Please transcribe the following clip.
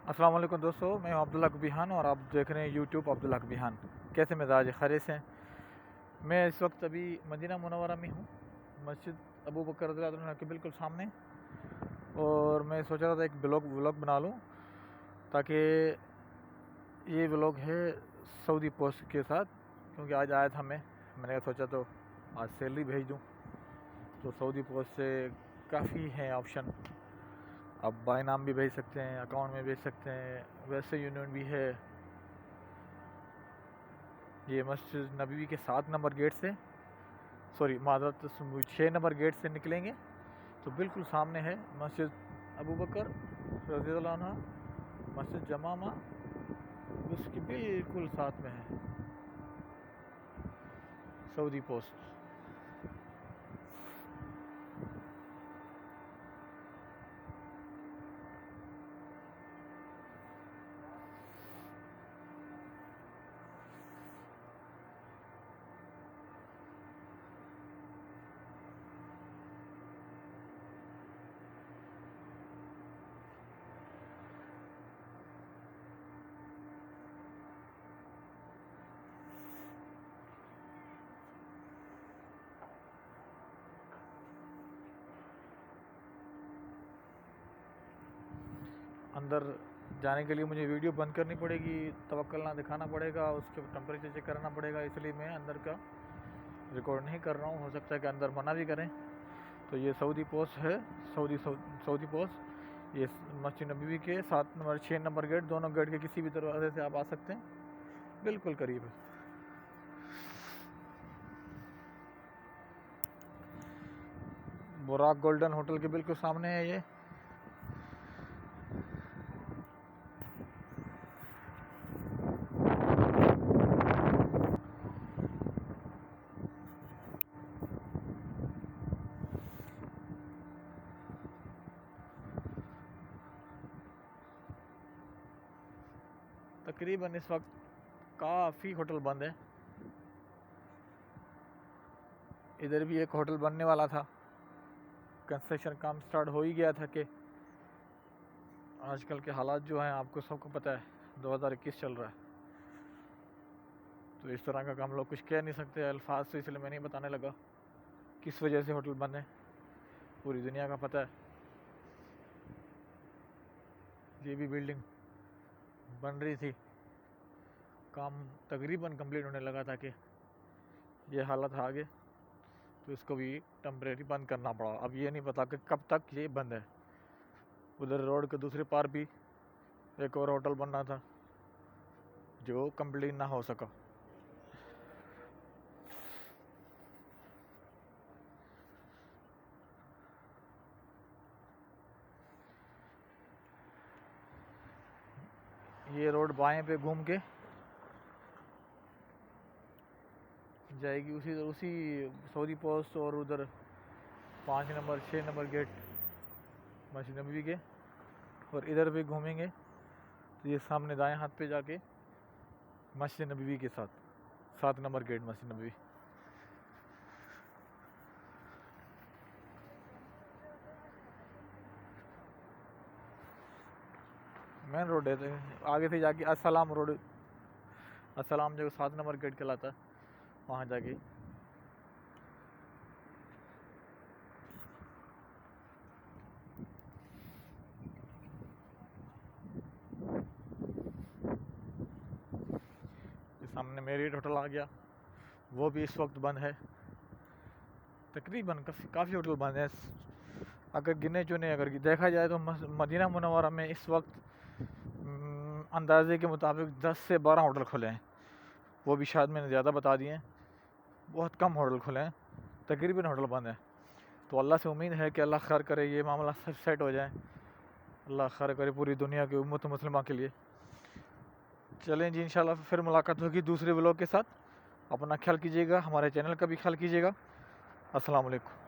अस्सलाम वालेकुम दोस्तों, मैं हूं अब्दुल्ला कबीहान और आप देख रहे हैं यूट्यूब अब्दुल्ला कबीहान। कैसे मिजाज खैरियत से हैं। मैं इस वक्त अभी मदीना मुनव्वरा में हूं, मस्जिद अबू बकर रज़ियल्लाहु अन्हु के बिल्कुल सामने। और मैं सोच रहा था एक व्लॉग बना लूं, ताकि ये व्लॉग है सऊदी पोस्ट के साथ, क्योंकि आज आया था मैंने सोचा तो आज सैलरी भेज दूं। तो सऊदी पोस्ट से काफ़ी हैं ऑप्शन, आप बाय नाम भी भेज सकते हैं, अकाउंट में भेज सकते हैं, वैसे यूनियन भी है। ये मस्जिद नबवी के 7 नंबर गेट से, सॉरी माजरत 6 नंबर गेट से निकलेंगे तो बिल्कुल सामने है मस्जिद अबू बकर रज़ियल्लाहु अन्हु, मस्जिद जमामा उसके बिल्कुल साथ में है सऊदी पोस्ट। अंदर जाने के लिए मुझे वीडियो बंद करनी पड़ेगी, तवक्कल ना दिखाना पड़ेगा, उसके टेम्परेचर चेक करना पड़ेगा, इसलिए मैं अंदर का रिकॉर्ड नहीं कर रहा हूँ। हो सकता है कि अंदर मना भी करें। तो ये सऊदी पोस्ट है, सऊदी पोस्ट। ये मस्जिद नबवी के 7 नंबर 6 नंबर गेट, दोनों गेट के किसी भी दरवाजे से आप आ सकते हैं, बिल्कुल करीब है। बुराक गोल्डन होटल के बिल्कुल सामने है ये। तकरीबन इस वक्त काफ़ी होटल बंद है। इधर भी एक होटल बनने वाला था, कंस्ट्रक्शन काम स्टार्ट हो ही गया था कि आजकल के हालात जो हैं आपको सबको पता है, 2021 चल रहा है, तो इस तरह का काम लोग कुछ कह नहीं सकते अल्फाज से, इसलिए मैं नहीं बताने लगा किस वजह से होटल बंद है। पूरी दुनिया का पता है। ये भी बिल्डिंग बन रही थी, काम तकरीबन कंप्लीट होने लगा था कि ये हालत आ गए, तो इसको भी टेम्परेरी बंद करना पड़ा। अब ये नहीं पता कि कब तक ये बंद है। उधर रोड के दूसरे पार भी एक और होटल बनना था जो कंप्लीट ना हो सका। ये रोड बाएं पे घूम के जाएगी उसी सऊदी पोस्ट, और उधर 5 नंबर 6 नंबर गेट मस्जिद नबवी के, और इधर भी घूमेंगे तो ये सामने दाएं हाथ पे जाके मस्जिद नबवी के साथ 7 नंबर गेट मस्जिद नबवी। मेन रोड है, तो आगे से जाके अस्सलाम रोड, अस्सलाम जो 7 नंबर गेट कहलाता है, वहाँ जाके सामने मेरियट होटल आ गया, वो भी इस वक्त बंद है। तकरीबन काफ़ी होटल बंद है। अगर गिने चुने अगर देखा जाए तो मदीना मुनव्वरा में इस वक्त अंदाजे के मुताबिक 10 से 12 होटल खुले हैं। वो भी शायद मैंने ज़्यादा बता दिए हैं, बहुत कम होटल खुले हैं, तकरीबन होटल बंद है। तो अल्लाह से उम्मीद है कि अल्लाह खैर करे, ये मामला सेट हो जाए, अल्लाह खैर करे पूरी दुनिया की उम्मत मुस्लिमा के लिए। चलें जी, इंशाल्लाह फिर मुलाकात होगी दूसरे व्लॉग के साथ। अपना ख्याल कीजिएगा, हमारे चैनल का भी ख्याल कीजिएगा। अस्सलाम वालेकुम।